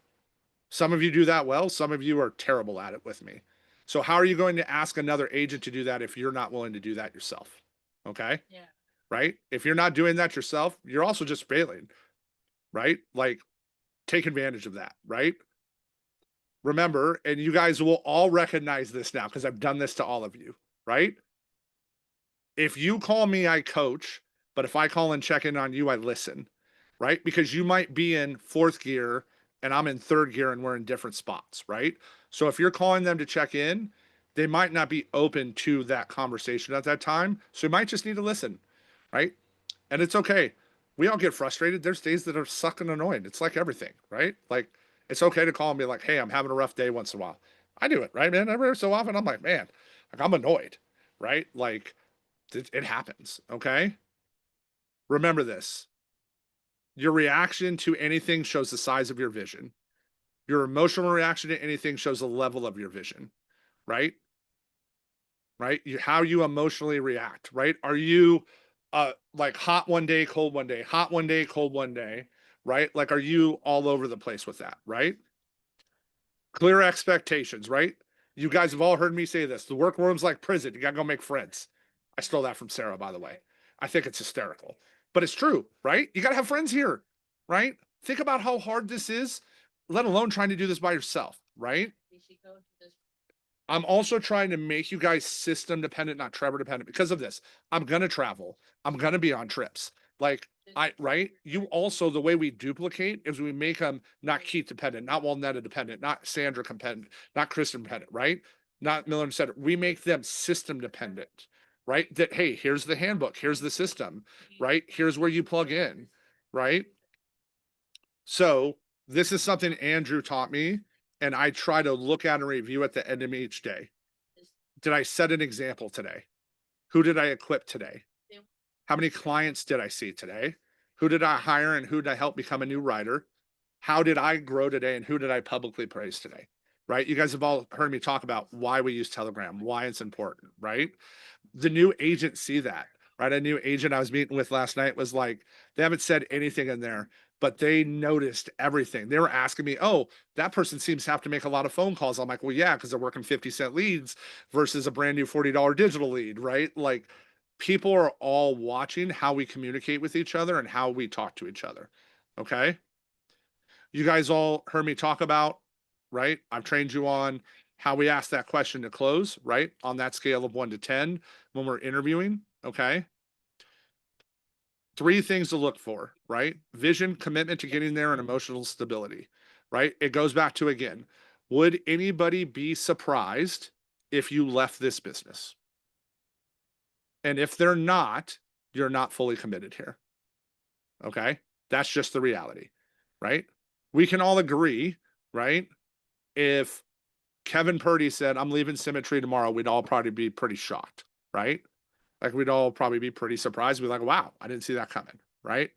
Some of you do that well. Some of you are terrible at it with me. So how are you going to ask another agent to do that if you're not willing to do that yourself? Okay. Yeah. Right. If you're not doing that yourself, you're also just failing. Right. Take advantage of that. Right. Remember, and you guys will all recognize this now because I've done this to all of you. Right. If you call me, I coach, but if I call and check in on you, I listen. Right. Because you might be in fourth gear and I'm in third gear and we're in different spots. Right. So if you're calling them to check in, they might not be open to that conversation at that time. So you might just need to listen, right? And it's okay. We all get frustrated. There's days that are sucking annoying. It's like everything, right? It's okay to call and be like, hey, I'm having a rough day once in a while. I do it, right, man? Every so often I'm like, man, I'm annoyed, right? It happens, okay? Remember this. Your reaction to anything shows the size of your vision. Your emotional reaction to anything shows the level of your vision, right? right? How you emotionally react, right? Are you like hot one day, cold one day, hot one day, cold one day, right? Like, are you all over the place with that, right? Clear expectations, right? You guys have all heard me say this. The workroom's like prison. You gotta go make friends. I stole that from Sarah, by the way. I think it's hysterical, but it's true, right? You gotta have friends here, right? Think about how hard this is, let alone trying to do this by yourself, right? I'm also trying to make you guys system dependent, not Trevor dependent, because of this. I'm gonna travel. I'm gonna be on trips. Like, right? You also, the way we duplicate is we make them not Keith dependent, not Walnetta dependent, not Sandra dependent, not Kristen dependent, right? Not Miller and Cedric. We make them system dependent, right? That, hey, here's the handbook, here's the system, right? Here's where you plug in, right? So this is something Andrew taught me, and I try to look at and review at the end of each day. Did I set an example today? Who did I equip today? How many clients did I see today? Who did I hire and who did I help become a new writer? How did I grow today and who did I publicly praise today? Right? You guys have all heard me talk about why we use Telegram, why it's important, right? The new agents see that, right? A new agent I was meeting with last night was like, they haven't said anything in there, but they noticed everything. They were asking me, oh, that person seems to have to make a lot of phone calls. I'm like, well, yeah, because they're working 50-cent leads versus a brand new $40 digital lead, right? Like, people are all watching how we communicate with each other and how we talk to each other. Okay. You guys all heard me talk about, right? I've trained you on how we ask that question to close, right? On that scale of 1 to 10 when we're interviewing. Okay. 3 things to look for, right? Vision, commitment to getting there, and emotional stability, right? It goes back to, again, would anybody be surprised if you left this business? And if they're not, you're not fully committed here. Okay. That's just the reality, right? We can all agree, right? If Kevin Purdy said, I'm leaving Symmetry tomorrow, we'd all probably be pretty shocked, right? Like, we'd all probably be pretty surprised. We'd be like, wow, I didn't see that coming, right?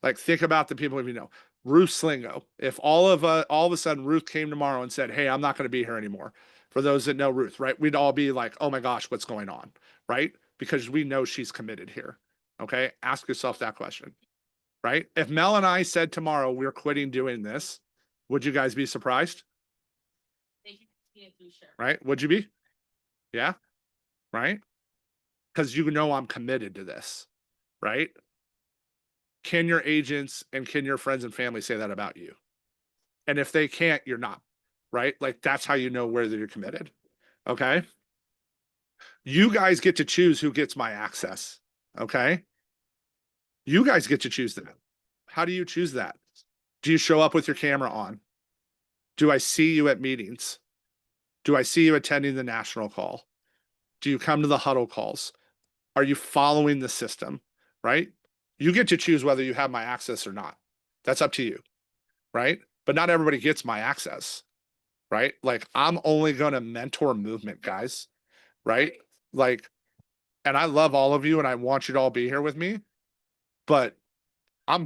Like, think about the people you know. Ruth Slingo. If all of a sudden Ruth came tomorrow and said, hey, I'm not going to be here anymore. For those that know Ruth, right? We'd all be like, oh my gosh, what's going on, right? Because we know she's committed here. Okay. Ask yourself that question, right? If Mel and I said tomorrow we're quitting doing this, would you guys be surprised? Right? Would you be? Yeah. Right? Because you know I'm committed to this, right? Can your agents and can your friends and family say that about you? And if they can't, you're not, right? Like, that's how you know whether you're committed. Okay. You guys get to choose who gets my access. Okay. You guys get to choose that. How do you choose that? Do you show up with your camera on? Do I see you at meetings? Do I see you attending the national call? Do you come to the huddle calls? Are you following the system? Right? You get to choose whether you have my access or not. That's up to you. Right? But not everybody gets my access. Right? Like, I'm only going to mentor movement, guys. Right? Like, and I love all of you and I want you to all be here with me, but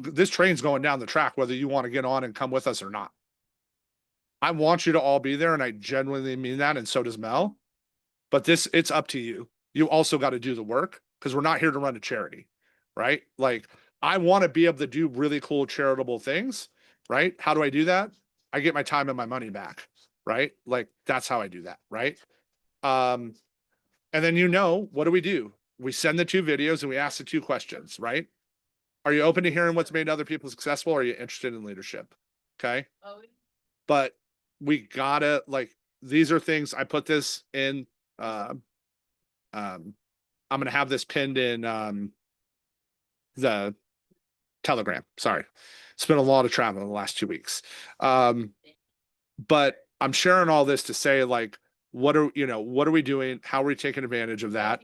this train's going down the track, whether you want to get on and come with us or not. I want you to all be there, and I genuinely mean that, and so does Mel. But it's up to you. You also got to do the work, because we're not here to run a charity, right? Like, I want to be able to do really cool charitable things, right? How do I do that? I get my time and my money back, right? Like, that's how I do that, right? And then, what do? We send the 2 videos and we ask the 2 questions, right? Are you open to hearing what's made other people successful? Or are you interested in leadership? Okay. But we gotta, like, these are things, I put this in, I'm going to have this pinned in, the Telegram. Sorry. It's been a lot of travel in the last 2 weeks. But I'm sharing all this to say, like, what are we doing? How are we taking advantage of that?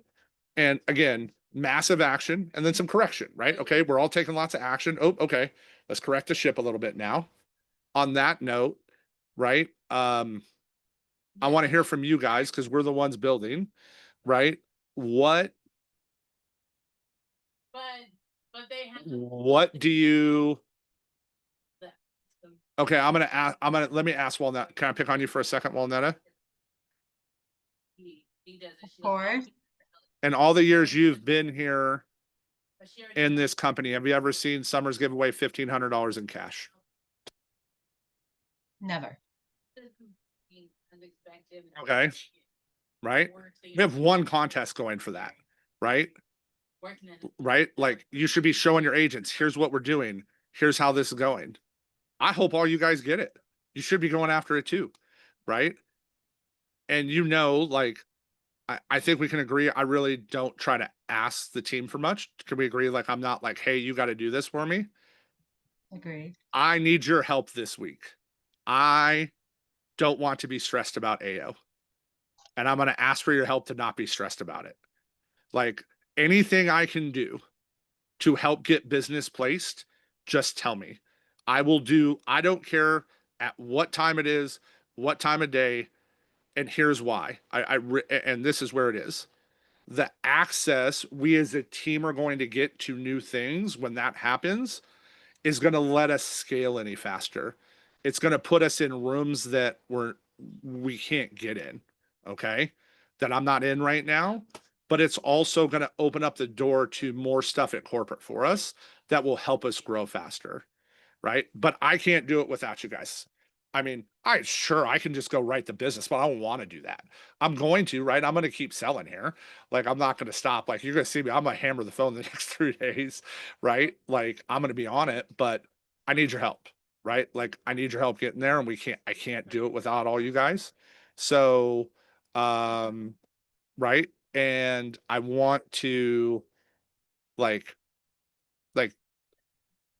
And again, massive action and then some correction, right? Okay. We're all taking lots of action. Oh, okay. Let's correct the ship a little bit now. On that note, right? I want to hear from you guys, because we're the ones building, right? What do you, okay, let me ask Walnut. Can I pick on you for a second, Walnetta? Of course. In all the years you've been here in this company, have you ever seen Summers give away $1,500 in cash? Never. Okay. Right? We have one contest going for that, right? Right? Like you should be showing your agents, here's what we're doing. Here's how this is going. I hope all you guys get it. You should be going after it too, right? And like, I think we can agree. I really don't try to ask the team for much. Can we agree? Like, I'm not like, hey, you got to do this for me. Agreed. I need your help this week. I don't want to be stressed about AO. And I'm going to ask for your help to not be stressed about it. Like anything I can do to help get business placed, just tell me. I will do, I don't care at what time it is, what time of day, and here's why. And this is where it is. The access we as a team are going to get to new things when that happens is going to let us scale any faster. It's going to put us in rooms that we can't get in, okay? That I'm not in right now, but it's also going to open up the door to more stuff at corporate for us that will help us grow faster, right? But I can't do it without you guys. I mean, I can just go write the business, but I don't want to do that. I'm going to, right? I'm going to keep selling here. Like, I'm not going to stop. Like, you're going to see me. I'm going to hammer the phone the next 3 days, right? Like, I'm going to be on it, but I need your help, right? Like, I need your help getting there, and I can't do it without all you guys. So, right. And I want to like,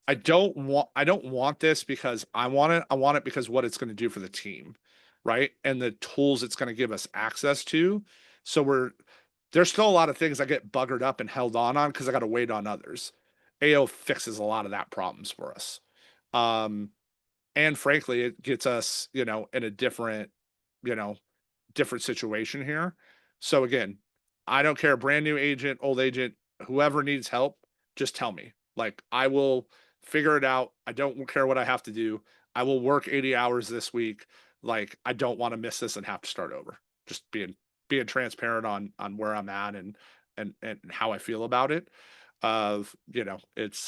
I don't want this because I want it. I want it because what it's going to do for the team, right? And the tools it's going to give us access to. So there's still a lot of things I get buggered up and held on because I got to wait on others. AO fixes a lot of that problems for us. And frankly, it gets us, in a different situation here. So again, I don't care, brand new agent, old agent, whoever needs help, just tell me. Like, I will figure it out. I don't care what I have to do. I will work 80 hours this week. Like, I don't want to miss this and have to start over. Just being transparent on where I'm at and how I feel about it. It's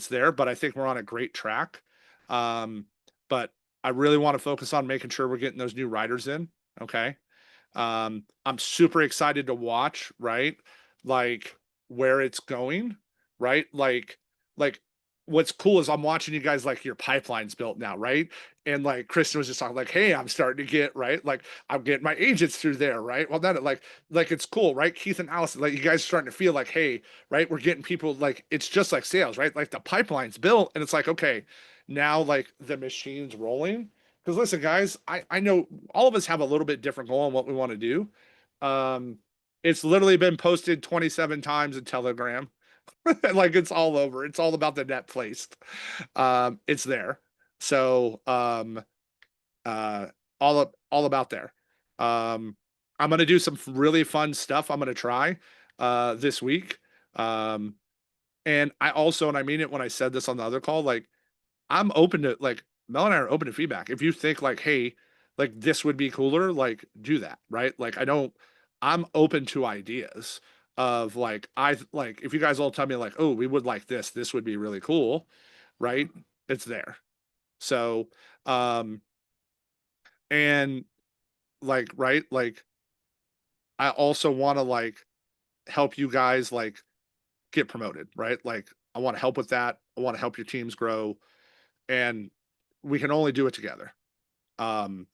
there, but I think we're on a great track. But I really want to focus on making sure we're getting those new riders in. Okay. I'm super excited to watch, right? Like where it's going, right? Like what's cool is I'm watching you guys, like your pipeline's built now, right? And like Kristen was just talking like, hey, I'm starting to get, right? Like I'm getting my agents through there, right? Well, then like it's cool, right? Keith and Allison, like you guys are starting to feel like, hey, right? We're getting people, like, it's just like sales, right? Like the pipeline's built and it's like, okay, now like the machine's rolling. Because listen, guys, I know all of us have a little bit different goal on what we want to do. It's literally been posted 27 times in Telegram. Like it's all over. It's all about the net placed. It's there. So all about there. I'm gonna do some really fun stuff. I'm gonna try this week. And I also, and I mean it when I said this on the other call, like I'm open to, like, Mel and I are open to feedback. If you think like, hey, like this would be cooler, like do that, right? Like I'm open to ideas of like, if you guys all tell me like, oh, we would like this would be really cool, right? It's there. So, and like, right, like I also want to like help you guys like get promoted, right? Like I want to help with that. I want to help your teams grow, and we can only do it together. I'm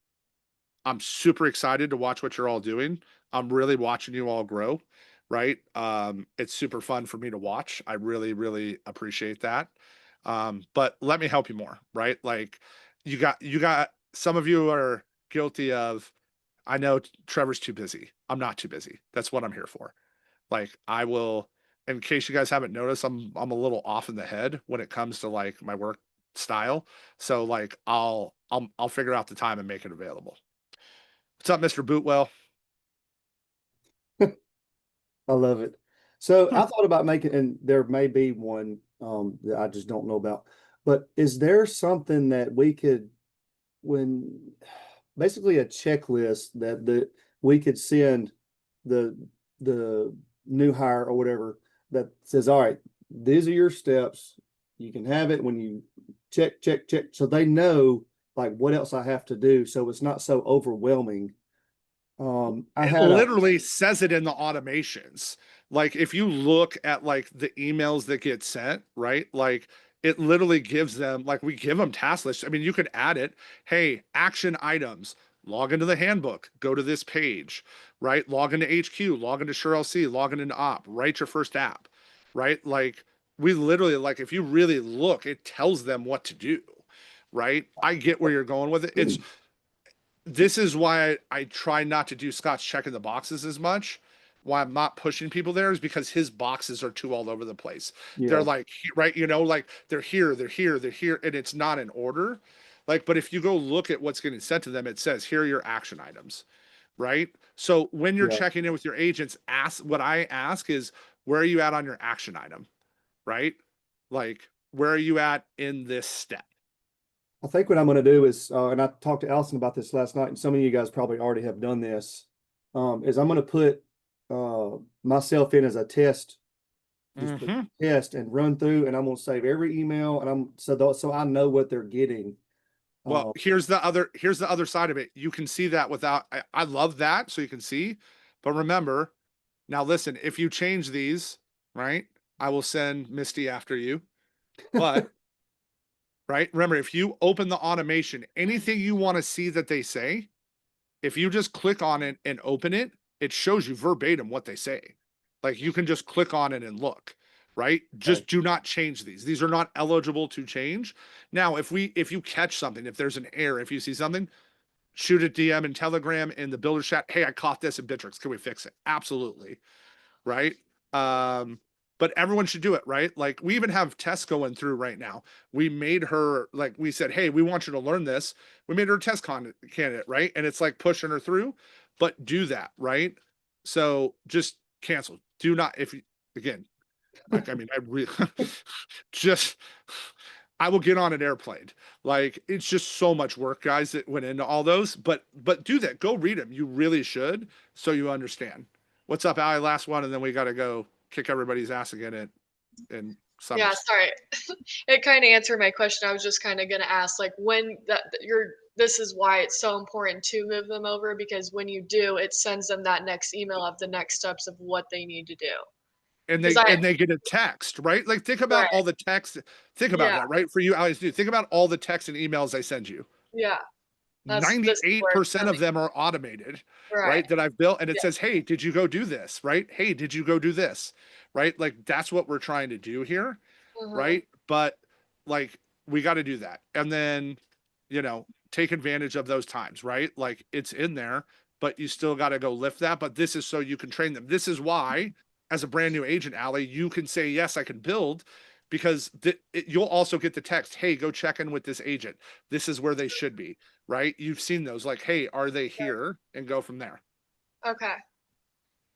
super excited to watch what you're all doing. I'm really watching you all grow, right? It's super fun for me to watch. I really, really appreciate that. But let me help you more, right? Like you got some of you are guilty of, I know Trevor's too busy. I'm not too busy. That's what I'm here for. Like I will, in case you guys haven't noticed, I'm a little off in the head when it comes to like my work style. So like I'll figure out the time and make it available. What's up, Mr. Bootwell? I love it. So I thought about making, and there may be one that I just don't know about, but is there something that we could, when basically a checklist that we could send the new hire or whatever that says, all right, these are your steps. You can have it when you check, so they know like what else I have to do, so it's not so overwhelming. I It had literally says it in the automations. Like if you look at like the emails that get sent, right? Like it literally gives them, like we give them task lists. I mean, you could add it. Hey, action items, log into the handbook, go to this page, right? Log into HQ, log into SureLC, log into op, write your first app, right? Like we literally, like if you really look, it tells them what to do, right? I get where you're going with it. It's, this is why I try not to do Scott's checking the boxes as much. Why I'm not pushing people there is because his boxes are too all over the place. yeah, They're like, right, you know, like they're here, and it's not in order. Like, but if you go look at what's getting sent to them, it says, here are your action items, right? So when you're Yeah. checking in with your agents, what I ask is, where are you at on your action item, right? Like, where are you at in this step? I think what I'm going to do is, and I talked to Allison about this last night, and some of you guys probably already have done this, is I'm going to put myself in as a test, just a Mhm. test and run through, and I'm going to save every email, and so I know what they're getting. Well, here's the other side of it. You can see that without, I love that. So you can see, but remember, now listen, if you change these, right, I will send Misty after you, but right, remember, if you open the automation, anything you want to see that they say, if you just click on it and open it, it shows you verbatim what they say. Like you can just click on it and look, right? Just do not change these. These are not eligible to change. Now, if you catch something, if there's an error, if you see something, shoot a DM in Telegram in the builder chat. Hey, I caught this in Bittrex. Can we fix it? Absolutely. Right. But everyone should do it, right? Like we even have tests going through right now. We made her, like we said, hey, we want you to learn this. We made her a test candidate, right? And it's like pushing her through, but do that, right? So just cancel. Do not, if you, again, like, I mean, I really just, I will get on an airplane. Like it's just so much work, guys, that went into all those, but do that. Go read them. You really should. So you understand. What's up, Allie? Last one. And then we got to go kick everybody's ass again in summer. Yeah, sorry. It kind of answered my question. I was just kind of going to ask, like, when this is why it's so important to move them over, because when you do, it sends them that next email of the next steps of what they need to do. And they get a text, right? Like think about all the text. Think about that, right? For you, Allie, think about all the texts and emails I send you. Yeah. 98% of them are automated, right? That I've built. And it says, hey, did you go do this? Right? Hey, did you go do this? Right? Like that's what we're trying to do here. Right. But like, we got to do that. And then, you know, take advantage of those times, right? Like it's in there, but you still got to go lift that. But this is so you can train them. This is why, as a brand new agent, Allie, you can say, yes, I can build, because you'll also get the text, hey, go check in with this agent. This is where they should be, right? You've seen those, like, hey, are they here? And go from there. Okay.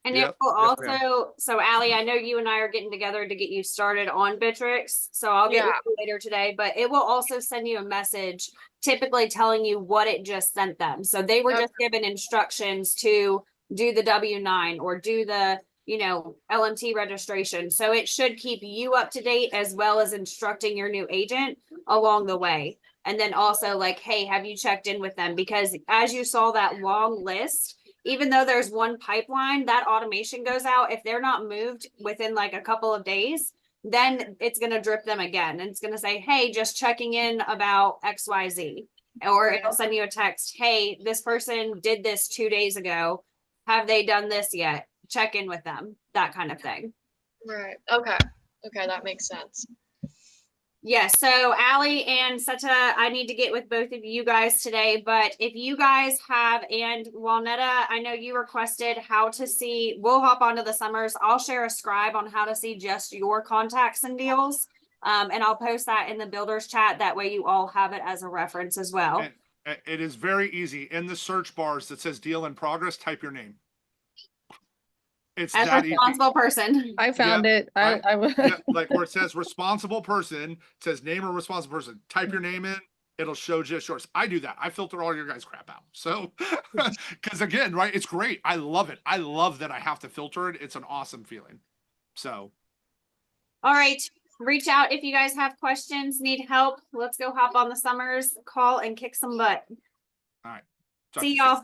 And Yep, it will yes, ma'am. also, so Allie, I know you and I are getting together to get you started on Bittrex, so I'll get with you later today, but it will also send you a message typically telling you what it just sent them. So they were just given instructions to do the W-9 or do the, you know, LMT registration. So it should keep you up to date as well as instructing your new agent along the way. And then also like, hey, have you checked in with them? Because as you saw that long list, even though there's one pipeline, that automation goes out. If they're not moved within like a couple of days, then it's going to drip them again. And it's going to say, hey, just checking in about XYZ. Or it'll send you a text, hey, this person did this 2 days ago. Have they done this yet? Check in with them, that kind of thing. Right. Okay. Okay, that makes sense. Yeah, so Allie and Seta, I need to get with both of you guys today, but if you guys have, and Walnetta, I know you requested how to see, we'll hop onto the summers. I'll share a scribe on how to see just your contacts and deals. And I'll post that in the builders chat. That way you all have it as a reference as well. And it is very easy. In the search bars that says deal in progress, type your name. It's As that a responsible person. I found it. I yeah, like where it says responsible person, it says name or responsible person. Type your name in, it'll show just yours. I do that. I filter all your guys' crap out. So, because again, right, it's great. I love it. I love that I have to filter it. It's an awesome feeling. So, All right. Reach out if you guys have questions, need help. Let's go hop on the Summers call and kick some butt. all right. Talk to See you soon. y'all.